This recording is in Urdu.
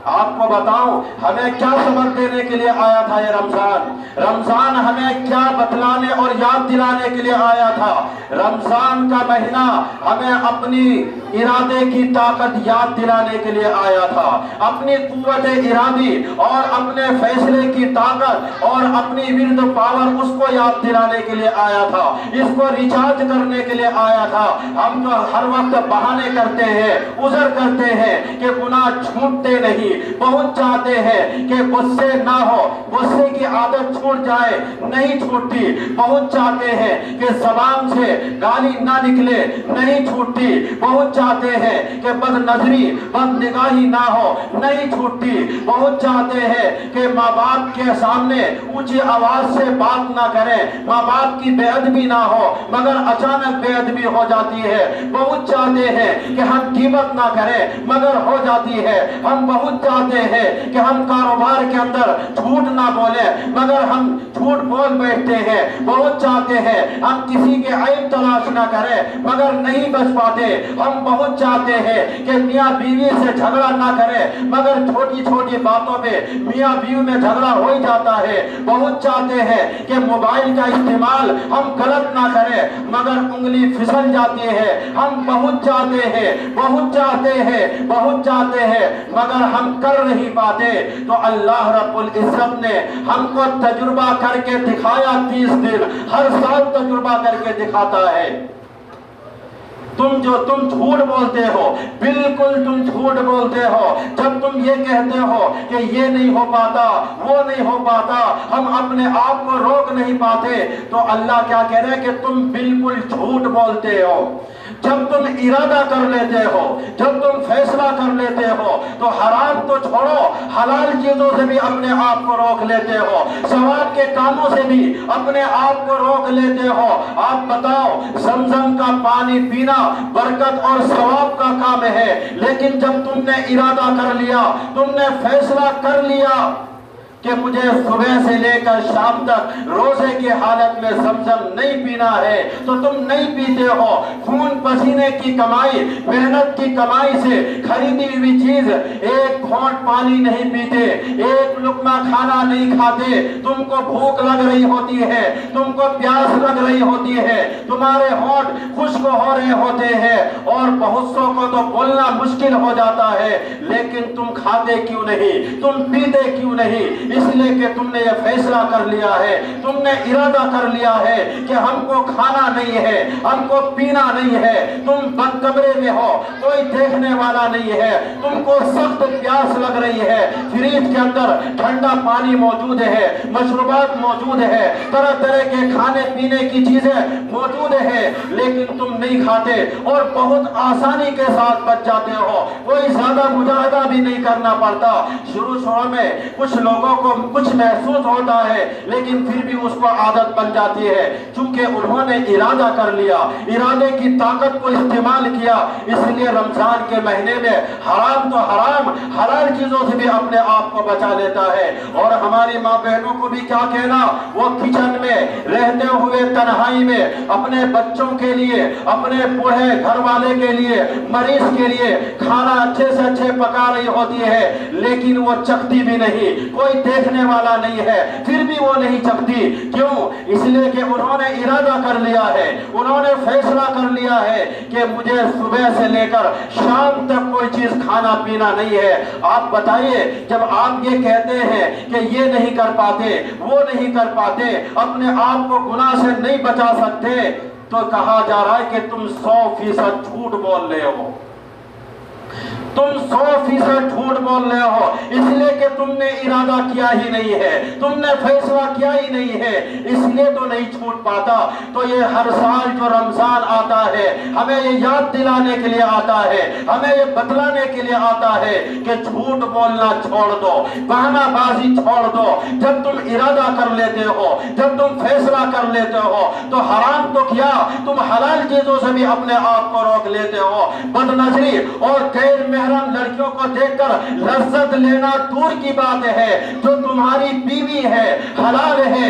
آپ کو بتاؤں ہمیں کیا سبق دینے کے لیے آیا تھا یہ رمضان؟ رمضان ہمیں کیا بتلانے اور یاد دلانے کے لیے آیا تھا؟ رمضان کا مہینہ ہمیں اپنی ارادے کی طاقت یاد دلانے کے لیے آیا تھا، اپنی قوت ارادی اور اپنے فیصلے کی طاقت اور اپنی ورد پاور اس کو یاد دلانے کے لیے آیا تھا، اس کو ریچارج کرنے کے لیے آیا تھا۔ ہم تو ہر وقت بہانے کرتے ہیں، عذر کرتے ہیں کہ گناہ چھوٹتے نہیں، بہت چاہتے ہیں کہ غصے نہ ہو، غصے کی عادت چھوٹ جائے، نہیں چھوٹتی، بہت چاہتے ہیں کہ زبان سے گالی نہ نکلے، نہیں چھوٹتی، بہت چاہتے ہیں کہ بد نظری بد نگاہی نہ ہو، نہیں چھوٹتی، بہت چاہتے ہیں کہ ماں باپ کے سامنے اونچی آواز سے بات نہ کریں، ماں باپ کی بے ادبی نہ ہو، مگر اچانک بے ادبی ہو جاتی ہے۔ بہت چاہتے ہیں کہ ہم غیبت نہ کریں مگر ہو جاتی ہے۔ ہم بہت چاہتے ہیں کہ ہم کاروبار کے اندر جھوٹ نہ بولیں مگر ہم جھوٹ بول بیٹھتے ہیں۔ بہت چاہتے ہیں ہم کسی کے عیب تلاش نہ کریں مگر نہیں بچ پاتے۔ ہم بہت چاہتے ہیں کہ میاں بیوی سے جھگڑا نہ کریں مگر چھوٹی چھوٹی باتوں پہ میاں بیوی میں جھگڑا ہو ہی جاتا ہے۔ بہت چاہتے ہیں کہ موبائل کا استعمال ہم غلط نہ کریں مگر انگلی پھسل جاتی ہے۔ ہم بہت چاہتے ہیں، بہت چاہتے ہیں، بہت چاہتے ہیں مگر ہم کر نہیں پاتے۔ تو اللہ رب العزت نے ہم کو تجربہ کر کے دکھایا، 30 دن ہر سال تجربہ کر کے دکھاتا ہے۔ تم جھوٹ بولتے ہو، بالکل تم جھوٹ بولتے ہو جب تم یہ کہتے ہو کہ یہ نہیں ہو پاتا، وہ نہیں ہو پاتا، ہم اپنے آپ کو روک نہیں پاتے، تو اللہ کیا کہہ رہے ہیں کہ تم بالکل جھوٹ بولتے ہو۔ جب تم ارادہ کر لیتے ہو، جب تم فیصلہ کر لیتے ہو تو حرام تو چھوڑو، حلال چیزوں سے بھی اپنے آپ کو روک لیتے ہو، ثواب کے کاموں سے بھی اپنے آپ کو روک لیتے ہو۔ آپ بتاؤ، زمزم کا پانی پینا برکت اور ثواب کا کام ہے، لیکن جب تم نے ارادہ کر لیا، تم نے فیصلہ کر لیا کہ مجھے صبح سے لے کر شام تک روزے کی حالت میں زمزم نہیں پینا ہے، تو تم نہیں پیتے ہو۔ خون پسینے کی کمائی، محنت کی کمائی سے خریدی ہوئی چیز، ایک گھونٹ پانی نہیں پیتے، ایک لقمہ کھانا نہیں کھاتے، تم کو بھوک لگ رہی ہوتی ہے، تم کو پیاس لگ رہی ہوتی ہے، تمہارے ہونٹ خشک ہو رہے ہوتے ہیں اور بہت سو کو تو بولنا مشکل ہو جاتا ہے، لیکن تم کھاتے کیوں نہیں، تم پیتے کیوں نہیں؟ اس لیے کہ تم نے یہ فیصلہ کر لیا ہے، تم نے ارادہ کر لیا ہے کہ ہم کو کھانا نہیں ہے، ہم کو پینا نہیں ہے۔ تم بند کمرے میں ہو، کوئی دیکھنے والا نہیں ہے، تم کو سخت پیاس لگ رہی ہے، فریج کے اندر ٹھنڈا پانی موجود ہے، مشروبات موجود ہے، طرح طرح کے کھانے پینے کی چیزیں موجود ہے، لیکن تم نہیں کھاتے اور بہت آسانی کے ساتھ بچ جاتے ہو، کوئی زیادہ مجاہدہ بھی نہیں کرنا پڑتا۔ شروع میں کچھ لوگوں کو کچھ محسوس ہوتا ہے لیکن پھر بھی اس کو عادت بن جاتی ہے، چونکہ انہوں نے ارادہ کر لیا، ارادے کی طاقت کو استعمال کیا۔ اس لیے رمضان کے مہینے میں حرام تو حرام، حلال چیزوں سے بھی اپنے آپ کو بچا لیتا ہے۔ اور ہماری ماں بہنوں کو بھی کیا کہنا، وہ کچن میں رہتے ہوئے تنہائی میں اپنے بچوں کے لیے، اپنے بوڑھے گھر والے کے لیے، مریض کے لیے کھانا اچھے سے اچھے پکا رہی ہوتی ہے، لیکن وہ چکھتی بھی نہیں، کوئی دیکھنے والا نہیں ہے، پھر بھی وہ نہیں چکھتی۔ کیوں؟ اس لیے کہ انہوں نے ارادہ کر لیا ہے، انہوں نے فیصلہ کر لیا ہے کہ مجھے صبح سے لے کر شام تک کوئی چیز کھانا پینا نہیں ہے۔ آپ بتائیے، جب آپ یہ کہتے ہیں کہ یہ نہیں کر پاتے، وہ نہیں کر پاتے، اپنے آپ کو گناہ سے نہیں بچا سکتے، تو کہا جا رہا ہے کہ تم 100% جھوٹ بول رہے ہو، تم 100% جھوٹ بول رہے ہو، اس لیے کہ تم نے ارادہ کیا ہی نہیں ہے، تم نے فیصلہ کیا ہی نہیں ہے، اس لیے تو نہیں چھوٹ پاتا۔ تو یہ ہر سال جو رمضان آتا ہے ہمیں یہ یاد دلانے کے لیے آتا ہے، ہمیں یہ بتلانے کے لیے آتا ہے کہ جھوٹ بولنا چھوڑ دو، بہانہ بازی چھوڑ دو۔ جب تم ارادہ کر لیتے ہو، جب تم فیصلہ کر لیتے ہو تو حرام تو کیا، تم حلال چیزوں سے بھی اپنے آپ کو روک لیتے ہو۔ بد نظری اور غیر محرم لڑکیوں کو دیکھ کر لذت لینا دور کی بات ہے، جو تمہاری بیوی ہے، حلال ہے،